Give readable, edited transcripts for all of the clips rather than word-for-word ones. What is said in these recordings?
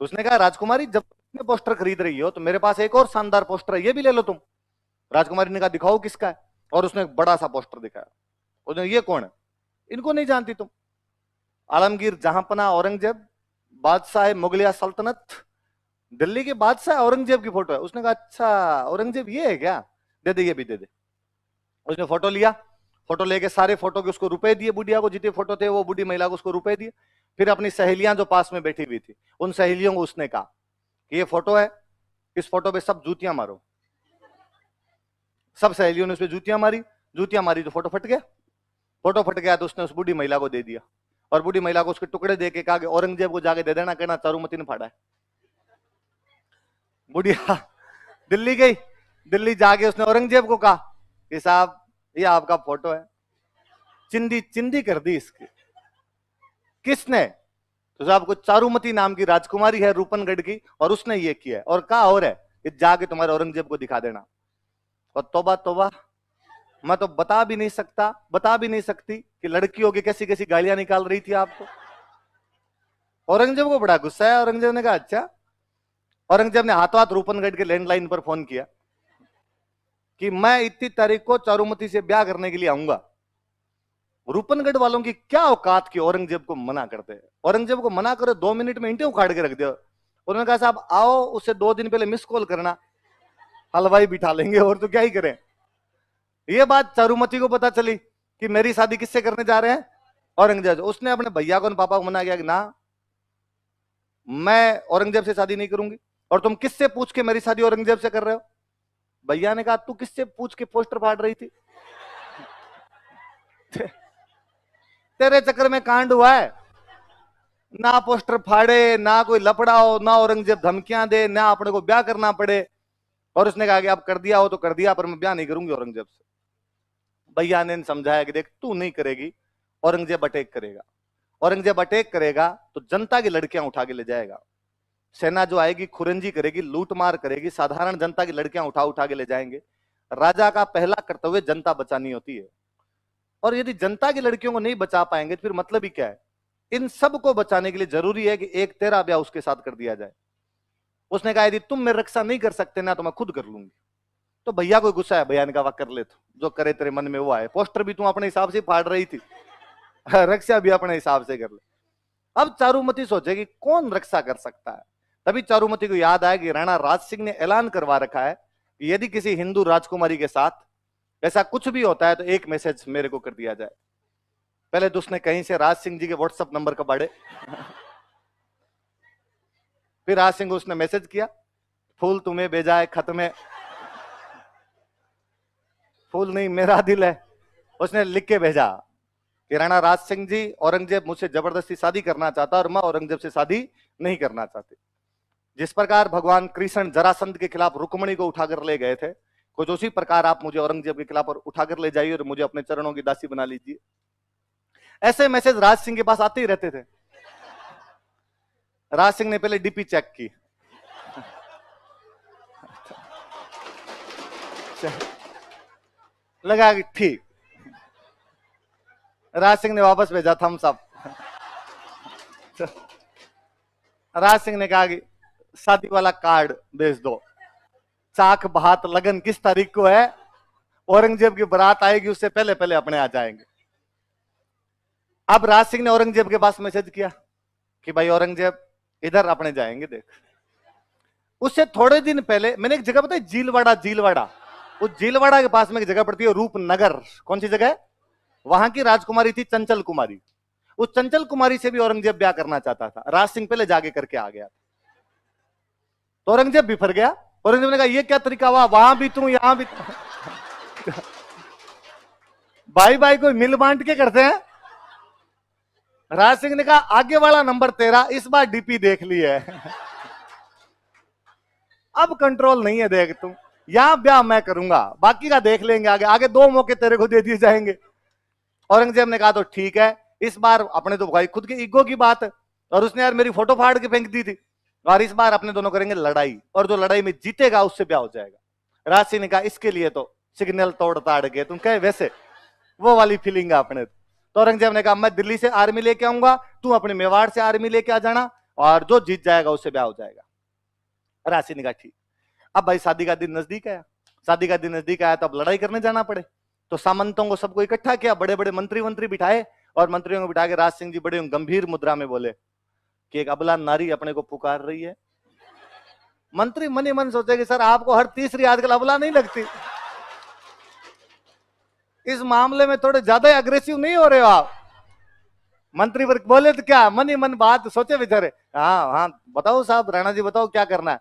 तो उसने कहा राजकुमारी जब तुम पोस्टर खरीद रही हो तो मेरे पास एक और शानदार पोस्टर है, ये भी ले लो तुम। राजकुमारी ने कहा दिखाओ किसका है, और उसने एक बड़ा सा पोस्टर दिखाया। उसने ये कौन है, इनको नहीं जानती तुम, आलमगीर जहांपना औरंगजेब, बादशाह मुगलिया सल्तनत, दिल्ली के बादशाह औरंगजेब की फोटो है। उसने कहा अच्छा औरंगजेब ये है क्या, दे दे ये भी दे दे। उसने फोटो लिया, फोटो लेके सारे फोटो के उसको रुपए दिए, बुढ़िया को जितने फोटो थे वो बुढ़ी महिला को उसको रुपए दिए। फिर अपनी सहेलियां जो पास में बैठी हुई थी उन सहेलियों को उसने कहा कि ये फोटो है, इस फोटो पे सब जूतियां मारो। सब सहेलियों ने उस पर जूतियां मारी, जूतियां मारी तो फोटो फट गया। फोटो फट गया तो उसने उस बूढ़ी महिला को दे दिया, और बूढ़ी महिला को उसके टुकड़े दे के कहा कि औरंगजेब को जाके दे देना, कहना चारुमती ने फाड़ा है। बुढ़िया दिल्ली गई, दिल्ली जाके उसने औरंगजेब को कहा कि साहब ये आपका फोटो है, चिंदी चिंदी कर दी इसकी। किसने, तो साहब को चारुमती नाम की राजकुमारी है रूपनगढ़ की, और उसने ये किया है, और कहा और है कि जाके तुम्हारे औरंगजेब को दिखा देना। और तौबा तौबा, मैं तो बता भी नहीं सकता, बता भी नहीं सकती कि लड़कियों की कैसी कैसी गालियां निकाल रही थी आपको। औरंगजेब को बड़ा गुस्सा है। औरंगजेब ने कहा अच्छा। औरंगजेब ने हाथों हाथ रूपनगढ़ के लैंडलाइन पर फोन किया कि मैं इतनी तारीख को चारुमती से ब्याह करने के लिए आऊंगा। रूपनगढ़ वालों की क्या औकात की औरंगजेब को मना करते हैं। औरंगजेब को मना करो 2 मिनट में ईंटें उखाड़ के रख दो। उन्होंने कहा साहब आओ, उससे 2 दिन पहले मिस कॉल करना, हलवाई बिठा लेंगे, और तो क्या ही करें। ये बात चारुमती को पता चली कि मेरी शादी किससे करने जा रहे हैं, औरंगजेब। उसने अपने भैया को, पापा को मना किया कि ना मैं औरंगजेब से शादी नहीं करूंगी। और तुम किससे पूछ के मेरी शादी औरंगजेब से कर रहे हो। भैया ने कहा तू किससे पूछ के पोस्टर फाड़ रही थी, तेरे चक्कर में कांड हुआ है। ना पोस्टर फाड़े, ना कोई लफड़ा हो, ना औरंगजेब धमकियां दे, ना अपने को ब्याह करना पड़े। और उसने कहा कि अब कर दिया हो तो कर दिया, पर मैं ब्याह नहीं करूंगी औरंगजेब से। भैया ने समझाया कि देख तू नहीं करेगी, औरंगजेब अटैक करेगा, औरंगजेब अटैक करेगा तो जनता की लड़कियां उठा के ले जाएगा। सेना जो आएगी खुरंजी करेगी, लूटमार करेगी, साधारण जनता की लड़कियां उठा उठा के ले जाएंगे। राजा का पहला कर्तव्य जनता बचानी होती है, और यदि जनता की लड़कियों को नहीं बचा पाएंगे तो फिर मतलब ही क्या है। इन सब को बचाने के लिए जरूरी है कि एक तेरा ब्याह उसके साथ कर दिया जाए। उसने कहा यदि तुम मेरी रक्षा नहीं कर सकते ना तो मैं खुद कर लूंगी। तो भैया को गुस्सा है, भैया ने कहा कर ले, तो जो करे तेरे मन में वो आए। पोस्टर भी तू अपने हिसाब से फाड़ रही थी, रक्षा भी अपने हिसाब से कर ले। अब चारुमती सोचे कि कौन रक्षा कर सकता है। तभी चारुमती को याद आया कि राणा राज सिंह ने ऐलान करवा रखा है कि यदि किसी हिंदू राजकुमारी के साथ ऐसा कुछ भी होता है तो एक मैसेज मेरे को कर दिया जाए। पहले तो उसने कहीं से राज सिंह जी के व्हाट्सएप नंबर का बाड़े फिर राज सिंह को उसने मैसेज किया, फूल तुम्हें भेजा है खत में, फूल नहीं मेरा दिल है। उसने लिख के भेजा कि राणा राज सिंह जी, औरंगजेब मुझसे जबरदस्ती शादी करना चाहता और मैं औरंगजेब से शादी नहीं करना चाहती। जिस प्रकार भगवान कृष्ण जरासंध के खिलाफ रुक्मणी को उठाकर ले गए थे, कुछ उसी प्रकार आप मुझे औरंगजेब के खिलाफ उठाकर ले जाइए और मुझे अपने चरणों की दासी बना लीजिए। ऐसे मैसेज राज सिंह के पास आते ही रहते थे। राज सिंह ने पहले डीपी चेक की, लगा कि ठीक। राज सिंह ने वापस भेजा थम्स अप। राज सिंह ने कहा कि शादी वाला कार्ड भेज दो, चाक बहात लगन किस तारीख को है, औरंगजेब की बारात आएगी उससे पहले पहले अपने आ जाएंगे। अब राज सिंह ने औरंगजेब के पास मैसेज किया कि भाई औरंगजेब इधर अपने जाएंगे देख। उससे थोड़े दिन पहले मैंने एक जगह बताई, जीलवाड़ा, जीलवाड़ा, उस जीलवाड़ा के पास में एक जगह पड़ती है रूपनगर। कौन सी जगह है, वहां की राजकुमारी थी चंचल कुमारी। उस चंचल कुमारी से भी औरंगजेब ब्याह करना चाहता था। राज सिंह पहले जाके करके आ गया, तो औरंगजेब बिफर गया। औरंगजेब ने कहा ये क्या तरीका हुआ, वहां भी तू यहां भी भाई भाई को मिल बांट के करते हैं। राज सिंह ने कहा आगे वाला नंबर तेरा, इस बार डीपी देख ली है, अब कंट्रोल नहीं है, देख तुम यहां ब्याह मैं करूंगा, बाकी का देख लेंगे आगे, आगे 2 मौके तेरे को दे दिए जाएंगे। औरंगजेब ने कहा तो ठीक है, इस बार अपने तो भाई खुद के ईगो की बात है, और उसने यार मेरी फोटो फाड़ के फेंक दी थी, और इस बार अपने दोनों करेंगे लड़ाई, और जो लड़ाई में जीतेगा उससे ब्याह हो जाएगा। राज सिंह ने कहा इसके लिए तो सिग्नल तोड़ ताड़ के तुम कहे वैसे वो वाली फीलिंग है अपने। तो औरंगजेब ने कहा मैं दिल्ली से आर्मी लेके आऊंगा, तू अपने मेवाड़ से आर्मी लेके आ जाना, और जो जीत जाएगा उससे ब्याह हो जाएगा। राशि ने कहा ठीक। अब भाई शादी का दिन नजदीक आया, शादी का दिन नजदीक आया तो अब लड़ाई करने जाना पड़े, तो सामंतों को सबको इकट्ठा किया, बड़े बड़े मंत्री बिठाए और मंत्रियों को बिठा के राज सिंह जी बड़े गंभीर मुद्रा में बोले कि एक अबला नारी अपने को पुकार रही है। मंत्री मन ही मन सोचे कि सर आपको हर तीसरी आजकल अबला नहीं लगती, इस मामले में थोड़े ज्यादा अग्रेसिव नहीं हो रहे हो आप। मंत्री वर्ग बोले तो क्या, मन ही मन बात सोचे बेचारे, हाँ हाँ बताओ साहब, राणा जी बताओ क्या करना है।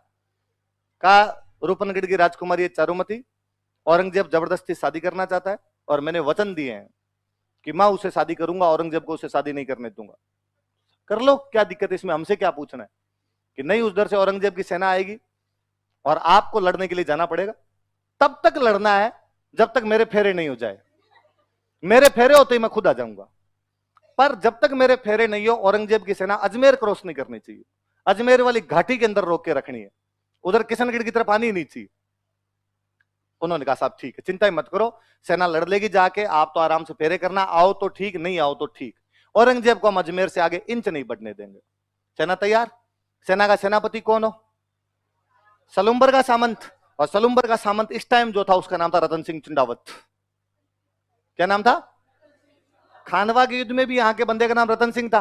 कहा रूपनगढ़ की राजकुमारी चारुमती, औरंगजेब जबरदस्ती शादी करना चाहता है और मैंने वचन दिए हैं कि मैं उसे शादी करूंगा, औरंगजेब को उसे शादी नहीं करने दूंगा। कर लो, क्या दिक्कत है इसमें, हमसे क्या पूछना है। कि नहीं, उधर से औरंगजेब की सेना आएगी और आपको लड़ने के लिए जाना पड़ेगा, तब तक लड़ना है जब तक मेरे फेरे नहीं हो जाए। मेरे फेरे होते ही मैं खुद आ जाऊंगा, पर जब तक मेरे फेरे नहीं हो औरंगजेब की सेना अजमेर क्रॉस नहीं करनी चाहिए, अजमेर वाली घाटी के अंदर रोक के रखनी है, उधर किशनगढ़ की तरफ आनी नहीं चाहिए। उन्होंने कहा साहब ठीक है, चिंता ही मत करो, सेना लड़ लेगी जाके, आप तो आराम से फेरे करना, आओ तो ठीक, नहीं आओ तो ठीक, औरंगजेब को हम अजमेर से आगे इंच नहीं बढ़ने देंगे। सेना तैयार। सेना का सेनापति कौन हो? सलुम्बर का सामंत। और सलुम्बर का सामंत इस टाइम जो था उसका नाम था रतन सिंह चुंडावत। क्या नाम था? खानवा के युद्ध में भी यहाँ के बंदे का नाम रतन सिंह था।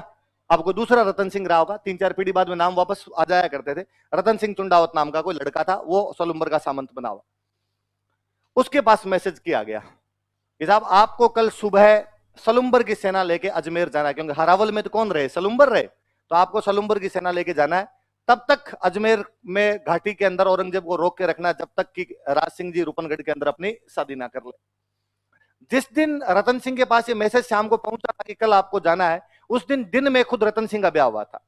अब कोई दूसरा रतन सिंह रहा होगा, 3-4 पीढ़ी बाद में नाम वापस आ जाया करते थे। रतन सिंह चुंडावत नाम का कोई लड़का था, वो सलुम्बर का सामंत बना हुआ। उसके पास मैसेज किया गया कि साहब आपको कल सुबह सलुम्बर की सेना लेके अजमेर जाना है, क्योंकि हरावल में तो कौन रहे, सलुम्बर रहे, तो आपको सलुम्बर की सेना लेके जाना है। तब तक अजमेर में घाटी के अंदर औरंगजेब को रोक के रखना जब तक कि राज सिंह जी रूपनगढ़ के अंदर अपनी शादी ना कर ले। जिस दिन रतन सिंह के पास ये मैसेज शाम को पहुंचा कि कल आपको जाना है, उस दिन में खुद रतन सिंह का ब्याह हुआ था।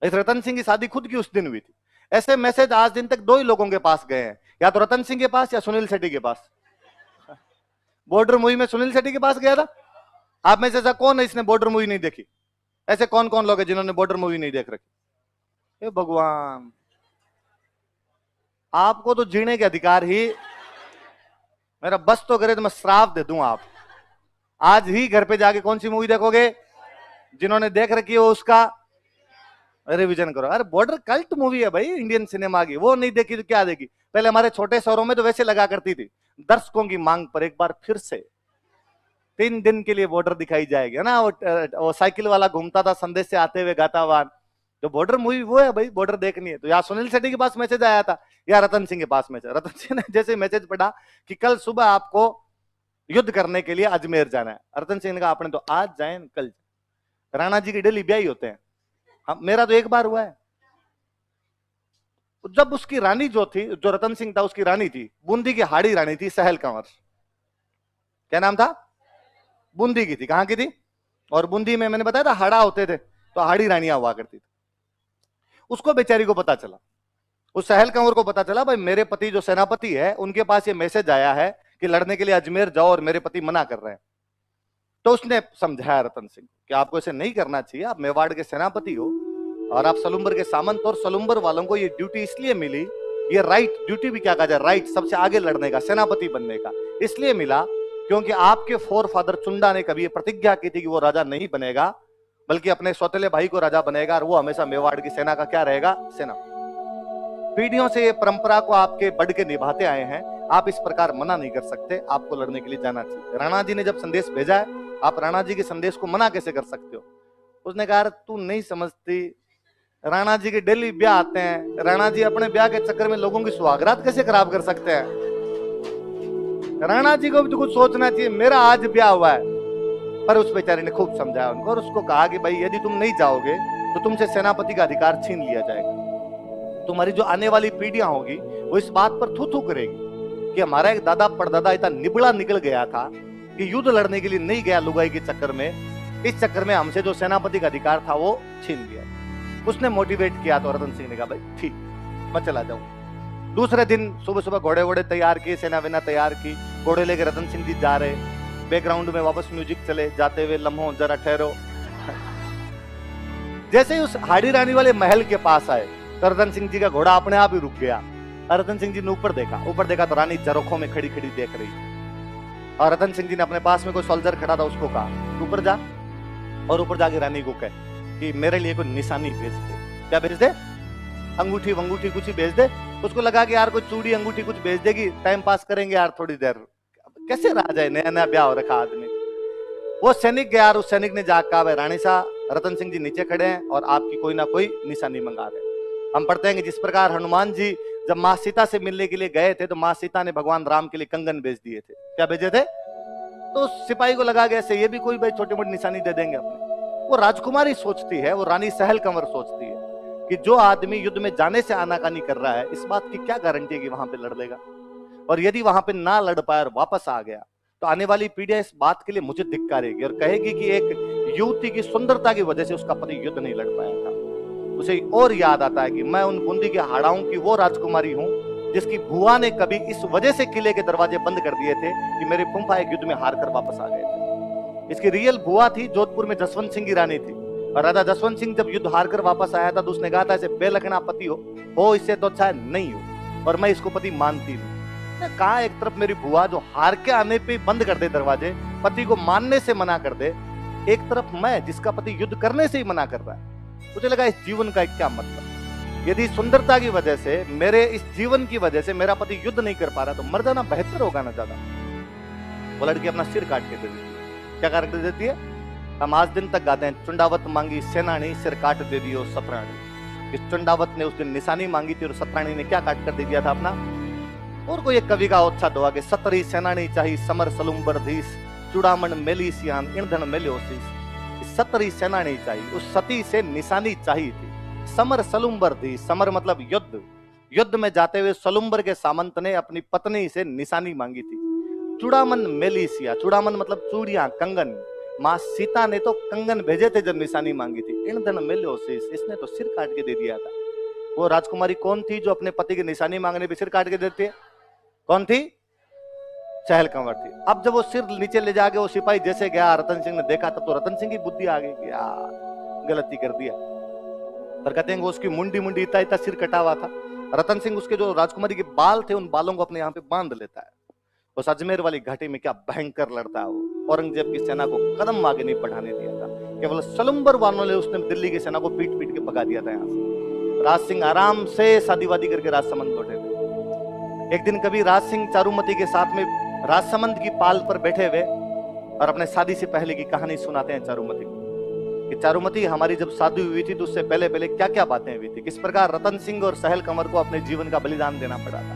इस रतन सिंह की शादी खुद की उस दिन हुई थी। ऐसे मैसेज आज दिन तक 2 ही लोगों के पास गए हैं, या तो रतन सिंह के पास या सुनील शेट्टी के पास। बॉर्डर मूवी में सुनील शेट्टी के पास गया था। आप में से ऐसा कौन है इसने बॉर्डर मूवी नहीं देखी? ऐसे कौन कौन लोग हैं जिन्होंने बॉर्डर मूवी नहीं देख रखी? हे भगवान, आपको तो जीने के अधिकार ही, मेरा बस तो करे तो मैं श्राप दे दूं। आप आज ही घर पे जाके कौन सी मूवी देखोगे? जिन्होंने देख रखी हो उसका रिवीजन करो। अरे बॉर्डर कल्ट मूवी है भाई इंडियन सिनेमा की, वो नहीं देखी तो क्या देखी? पहले हमारे छोटे शहरों में तो वैसे लगा करती थी, दर्शकों की मांग पर एक बार फिर से 3 दिन के लिए बॉर्डर दिखाई जाएगी, है ना। वो साइकिल वाला घूमता था संदेश से आते हुए गाता हुआ, तो बॉर्डर मूवी वो है भाई, बॉर्डर देखनी है। तो या सुनील शेट्टी के पास मैसेज आया था या रतन सिंह के पास मैसेज। रतन सिंह ने जैसे मैसेज पढ़ा कि कल सुबह आपको युद्ध करने के लिए अजमेर जाना है, रतन सिंह ने कहा अपने तो आज जाए कल जाए। राणा जी की डेली ब्याह होते हैं, मेरा तो एक बार हुआ है। जब उसकी रानी जो थी, जो रतन सिंह था उसकी रानी थी, बूंदी की हाड़ी रानी थी, सहल कंवर। क्या नाम था? बूंदी की थी। कहां की थी? और बूंदी में मैंने बताया था हाड़ा होते थे, तो हाड़ी रानियां हुआ करती थी। उसको बेचारी को पता चला, उस सहल कंवर को पता चला भाई मेरे पति जो सेनापति है उनके पास ये मैसेज आया है कि लड़ने के लिए अजमेर जाओ और मेरे पति मना कर रहे हैं। तो उसने समझाया रतन सिंह कि आपको ऐसे नहीं करना चाहिए, आप मेवाड़ के सेनापति हो और आप सलुम्बर के सामंत, और सलुम्बर वालों को ये ड्यूटी इसलिए मिली, ये राइट, ड्यूटी भी क्या कहा जाए, राइट, सबसे आगे लड़ने का, सेनापति बनने का, इसलिए मिला क्योंकि आपके फोरफादर चुंडा ने कभी ये प्रतिज्ञा की थी कि वो राजा नहीं बनेगा बल्कि अपने सौतेले भाई को राजा बनेगा, और वो हमेशा मेवाड़ की सेना का क्या रहेगा, सेना। पीढ़ियों से ये परंपरा को आपके बढ़ के निभाते आए हैं, आप इस प्रकार मना नहीं कर सकते, आपको लड़ने के लिए जाना चाहिए। राणा जी ने जब संदेश भेजा है, आप राणा जी के संदेश को मना कैसे कर सकते हो? उसने कहा तू नहीं समझती, राणा जी के डेली ब्याह आते हैं, राणा जी अपने ब्याह के चक्कर में लोगों की सुहागरात कैसे खराब कर सकते हैं? राणा जी को भी तो कुछ सोचना चाहिए, मेरा आज ब्याह हुआ है। पर उस बेचारे ने खूब समझाया उनको और उसको कहा कि भाई यदि तुम नहीं जाओगे तो तुमसे सेनापति का अधिकार छीन लिया जाएगा, तुम्हारी जो आने वाली पीढ़ियां होगी वो इस बात पर थू थू करेगी कि हमारा एक दादा परदादा इतना निबड़ा निकल गया था कि युद्ध लड़ने के लिए नहीं गया लुगाई के चक्कर में, इस चक्कर में हमसे जो सेनापति का अधिकार था वो छीन लिया। उसने मोटिवेट किया तो रतन सिंह ने कहा भाई ठीक, मैं चला जाऊं। दूसरे दिन सुबह सुबह घोड़े वोड़े तैयार किए, सेना वेना तैयार की, घोड़े लेके रतन सिंह जी जा रहे, बैकग्राउंड में वापस म्यूजिक चले, जाते हुए लम्हों जरा ठहरो। जैसे ही उस हाड़ी रानी वाले महल के पास आए तो रतन सिंह जी का घोड़ा अपने आप ही रुक गया। रतन सिंह जी ने ऊपर देखा तो रानी जरोखों में खड़ी खड़ी देख रही, और रतन सिंह जी ने अपने पास में कोई सोल्जर खड़ा था उसको कहा ऊपर जा, और ऊपर जाके रानी को कहे कि मेरे लिए कोई निशानी भेज दे। क्या भेज दे? अंगूठी वंगूठी कुछ ही भेज दे। उसको लगा कि यार कोई चूड़ी अंगूठी कुछ भेज देगी, टाइम पास करेंगे यार थोड़ी देर। कैसे रहा जाए, नया नया ब्याह हो रखा आदमी। वो सैनिक गया और उस सैनिक ने जाकर कहा, रानी साहब रतन सिंह जी नीचे खड़े हैं और आपकी कोई ना कोई निशानी मंगा रहे। हम पढ़ते हैं कि जिस प्रकार हनुमान जी जब माँ सीता से मिलने के लिए गए थे तो माँ सीता ने भगवान राम के लिए कंगन भेज दिए थे। क्या भेजे थे? तो सिपाही को लगा गया ये भी कोई भाई छोटी मोटी निशानी दे देंगे अपने। वो राजकुमारी सोचती है, वो रानी सहल कंवर सोचती है कि जो आदमी युद्ध में जाने से आनाकानी कर रहा है, इस बात की क्या गारंटी है कि वहां पे लड़ लेगा। और यदि वहां पे ना लड़ पाया और वापस आ गया तो आने वाली पीढ़ियां इस बात के लिए मुझे धिक्कारेगी और कहेगी कि एक युवती की सुंदरता की वजह से उसका पति युद्ध नहीं लड़ पाया था। उसे और याद आता है कि मैं उन बूंदी के हाड़ाओं की वो राजकुमारी हूं जिसकी बुआ ने कभी इस वजह से किले के दरवाजे बंद कर दिए थे कि मेरे फूफा एक युद्ध में हार कर वापस आ गए थे। इसकी रियल बुआ थी जोधपुर में जसवंत सिंह की रानी थी, और राजा जसवंत सिंह जब युद्ध हार कर वापस आया था तो उसने कहा था ऐसे बेलखना पति हो इससे तो अच्छा नहीं हो, और मैं इसको पति मानती नहीं। कहा एक तरफ मेरी बुआ जो हार के आने पे बंद कर दे दरवाजे, पति को मानने से मना कर दे, एक तरफ मैं जिसका पति युद्ध करने से ही मना कर रहा है। मुझे लगा इस जीवन का क्या मतलब। यदि सुंदरता की वजह से, मेरे इस जीवन की वजह से मेरा पति युद्ध नहीं कर पा रहा तो मर जाना बेहतर होगा ना ज्यादा। वो लड़की अपना सिर काट के दे देती है। क्या काट के देती है? हम आज दिन तक गाते हैं, चुंडावत मांगी सेनानी सिर काट दे दियो सतरानी। इस चुंडावत ने उस दिन निशानी मांगी थी और सतरानी ने क्या काट कर दे दिया था अपना। और कोई एक कवि का अच्छा दुआ के सतरी सेनानी चाहिए समर सलुम्बर धीस चुड़ामण मेली सियान ईंधन मेल्योसिस। सतरी सेनानी चाहिए, उस सती से निशानी चाहिए थी। समर सलुम्बर धीस, समर मतलब युद्ध, युद्ध में जाते हुए सलुम्बर के सामंत ने अपनी पत्नी से निशानी मांगी थी। चुड़ामन मेलिसिया, चुड़ामन मतलब चूड़ियां कंगन, माँ सीता ने तो कंगन भेजे थे जब निशानी मांगी थी। ईंधन मेल्योसिस, इसने तो सिर काट के दे दिया था। वो राजकुमारी कौन थी जो अपने पति की निशानी मांगने पे सिर काट के देती है? कौन थी? सहल कंवर थी। अब जब वो सिर नीचे ले जाके वो सिपाही जैसे गया, रतन सिंह ने देखा तब तो रतन सिंह की बुद्धि आ गई कि यार गलती कर दिया। पर कहते हैं वो उसकी मुंडी मुंडी इतना इतना सिर कटा हुआ था। रतन सिंह उसके जो राजकुमारी के बाल थे उन बालों को अपने यहाँ पे बांध लेता है। उस अजमेर वाली घाटी में क्या भयंकर लड़ता है वो। औरंगजेब की सेना को कदम आगे नहीं बढ़ाने दिया था। केवल सलुम्बर वालों ने उसने दिल्ली की सेना को पीट पीट के भगा दिया था यहाँ से। राज सिंह आराम से शादी वादी करके राजसमंद लौटे थे। एक दिन कभी राज सिंह चारुमती के साथ में राजसमंद की पाल पर बैठे हुए और अपने शादी से पहले की कहानी सुनाते हैं चारुमती को कि चारुमती हमारी जब शादी हुई थी तो उससे पहले पहले क्या क्या बातें हुई थी, किस प्रकार रतन सिंह और सहल कंवर को अपने जीवन का बलिदान देना पड़ा था।